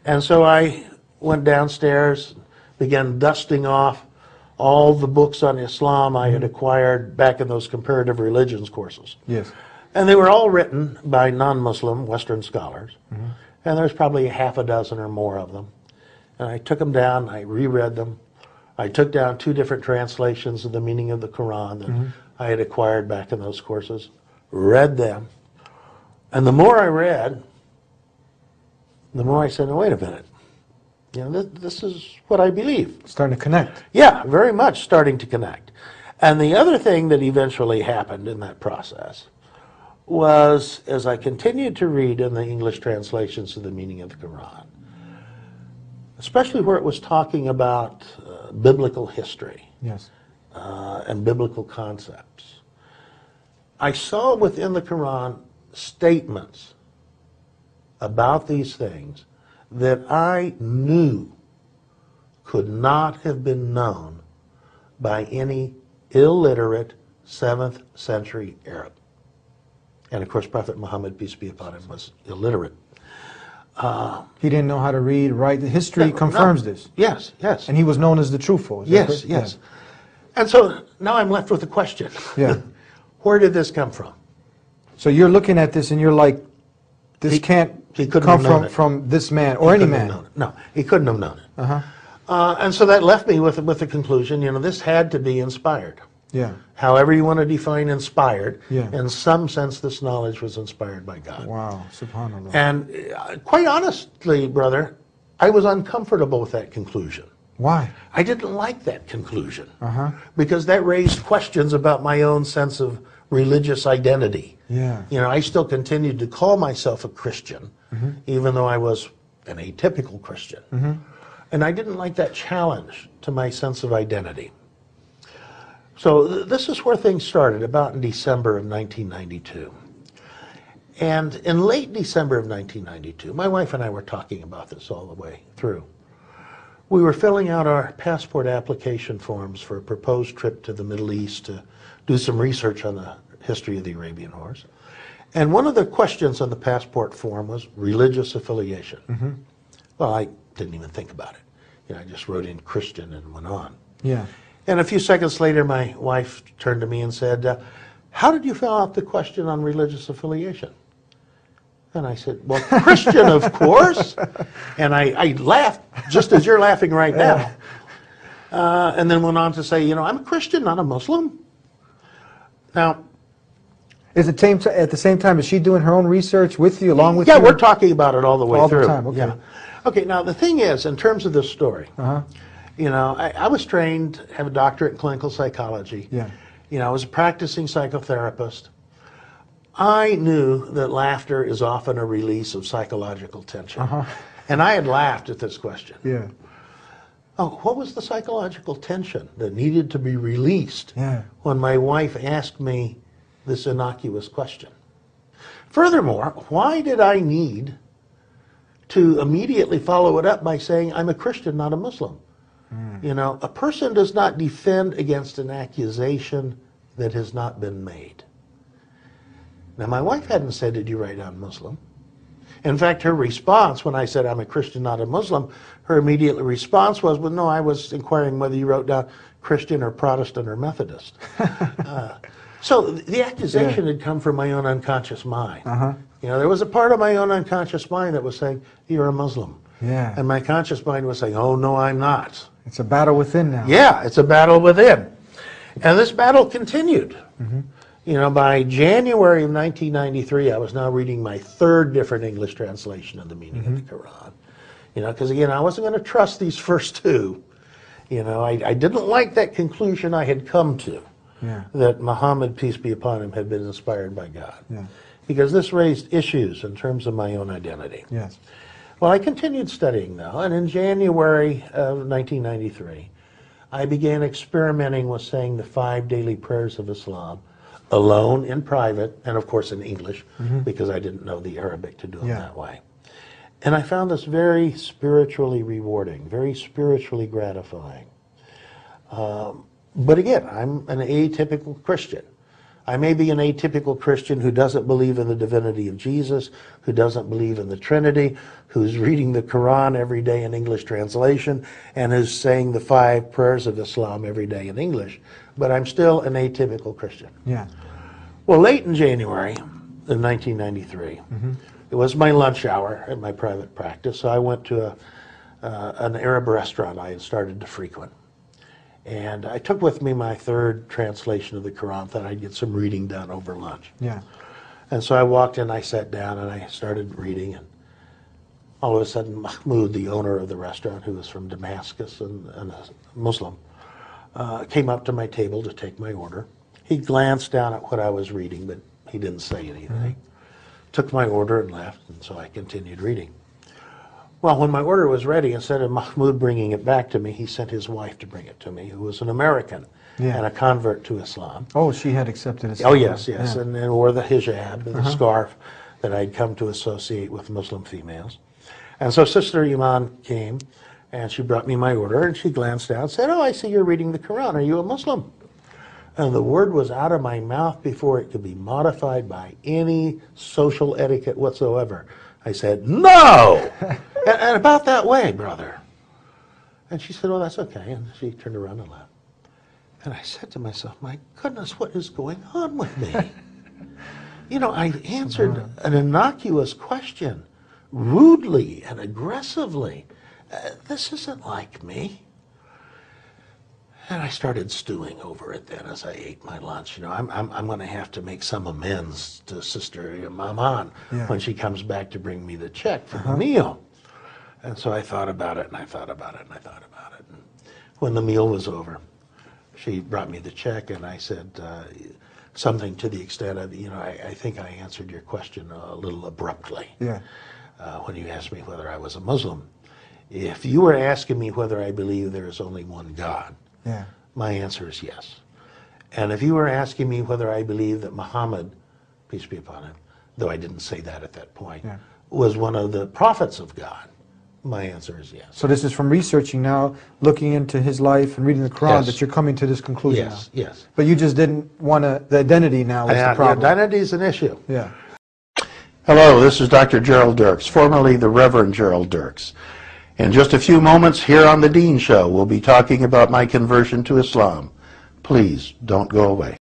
And so I went downstairs, began dusting off all the books on Islam I had acquired back in those comparative religions courses. Yes. And they were all written by non-Muslim Western scholars. And there's probably half a dozen or more of them. And I took them down, I reread them. I took down 2 different translations of the meaning of the Quran that I had acquired back in those courses, read them. And the more I read, the more I said, no, wait a minute. You know, this is what I believe. Starting to connect. Yeah, very much starting to connect. And the other thing that eventually happened in that process was, as I continued to read in the English translations of the meaning of the Quran, especially where it was talking about biblical history, Yes. And biblical concepts, I saw within the Quran statements about these things that I knew could not have been known by any illiterate 7th century Arab. And of course, Prophet Muhammad, peace be upon him, was illiterate. He didn't know how to read, write. The history confirms this. Yes, yes. And he was known as the truthful. Is that Yes, correct? yes. And so now I'm left with a question. Yeah. Where did this come from? So you're looking at this and you're like, this He can't couldn't come have known it. from this man or He any couldn't have man. known it. No, he couldn't have known it. Uh-huh. And so that left me with the conclusion, you know, this had to be inspired. Yeah. However you want to define inspired, Yeah. in some sense this knowledge was inspired by God. Wow. Subhanallah. And quite honestly, brother, I was uncomfortable with that conclusion. Why? I didn't like that conclusion Uh-huh. because that raised questions about my own sense of religious identity. Yeah. You know, I still continued to call myself a Christian, even though I was an atypical Christian. And I didn't like that challenge to my sense of identity. So this is where things started, about in December of 1992. And in late December of 1992, my wife and I were talking about this all the way through. We were filling out our passport application forms for a proposed trip to the Middle East to do some research on the history of the Arabian horse. And one of the questions on the passport form was religious affiliation. Well, I didn't even think about it. You know, I just wrote in Christian and went on. Yeah. And a few seconds later, my wife turned to me and said, how did you fill out the question on religious affiliation? And I said, well, Christian, of course. And I laughed, just as you're laughing right now. And then went on to say, you know, I'm a Christian, not a Muslim. Now, Is it at the same time, is she doing her own research with you, along with you? yeah, we're talking about it all the way All through. the time, okay. Yeah. Okay, now the thing is, in terms of this story, you know, I was trained, have a doctorate in clinical psychology. Yeah. You know, I was a practicing psychotherapist. I knew that laughter is often a release of psychological tension. And I had laughed at this question. Yeah. Oh, what was the psychological tension that needed to be released Yeah. when my wife asked me this innocuous question? Furthermore, why did I need to immediately follow it up by saying, I'm a Christian, not a Muslim? You know, a person does not defend against an accusation that has not been made. Now, my wife hadn't said, did you write down Muslim? In fact, her response when I said, I'm a Christian, not a Muslim, her immediate response was, well, no, I was inquiring whether you wrote down Christian or Protestant or Methodist. So the accusation had come from my own unconscious mind. You know, there was a part of my own unconscious mind that was saying, you're a Muslim. Yeah. And my conscious mind was saying, oh, no, I'm not. It's a battle within now. Yeah, it's a battle within. And this battle continued. You know, by January of 1993, I was now reading my 3rd different English translation of the meaning of the Quran. You know, because again, I wasn't going to trust these first 2. You know, I didn't like that conclusion I had come to, that Muhammad, peace be upon him, had been inspired by God. Because this raised issues in terms of my own identity. Yes. Well, I continued studying though, and in January of 1993, I began experimenting with saying the 5 daily prayers of Islam, alone, in private, and of course in English, because I didn't know the Arabic to do them that way. And I found this very spiritually rewarding, very spiritually gratifying. But again, I'm an atypical Christian. I may be an atypical Christian who doesn't believe in the divinity of Jesus, who doesn't believe in the Trinity, who's reading the Quran every day in English translation, and who's saying the 5 prayers of Islam every day in English, but I'm still an atypical Christian. Yeah. Well, late in January of 1993, it was my lunch hour at my private practice, so I went to an Arab restaurant I had started to frequent. And I took with me my 3rd translation of the Quran, thought I'd get some reading done over lunch. Yeah. And so I walked in, I sat down, and I started reading. And all of a sudden, Mahmoud, the owner of the restaurant, who was from Damascus and a Muslim, came up to my table to take my order. He glanced down at what I was reading, but he didn't say anything. Took my order and left, and so I continued reading. Well, when my order was ready, instead of Mahmoud bringing it back to me, he sent his wife to bring it to me, who was an American and a convert to Islam. Oh, she had accepted Islam. Oh, yes, yes, Yeah. and wore the hijab, the scarf that I'd come to associate with Muslim females. And so Sister Iman came, and she brought me my order, and she glanced down and said, "Oh, I see you're reading the Quran. Are you a Muslim?" And the word was out of my mouth before it could be modified by any social etiquette whatsoever. I said, "No!" and about that way, brother. And she said, "Oh, that's okay." And she turned around and left. And I said to myself, my goodness, what is going on with me? You know, I answered an innocuous question rudely and aggressively. This isn't like me. And I started stewing over it then as I ate my lunch. You know, I'm going to have to make some amends to Sister Maman when she comes back to bring me the check for the meal. And so I thought about it, and I thought about it, and I thought about it. And when the meal was over, she brought me the check, and I said something to the extent of, you know, I think I answered your question a little abruptly when you asked me whether I was a Muslim. If you were asking me whether I believe there is only one God, my answer is yes. And if you were asking me whether I believe that Muhammad, peace be upon him, though I didn't say that at that point, was one of the prophets of God, my answer is yes. So this is from researching now, looking into his life and reading the Quran, that you're coming to this conclusion now. Yes. But you just didn't want to, the identity now is the problem. The identity is an issue. Yeah. Hello, this is Dr. Gerald Dirks, formerly the Reverend Gerald Dirks. In just a few moments here on The Dean Show, we'll be talking about my conversion to Islam. Please don't go away.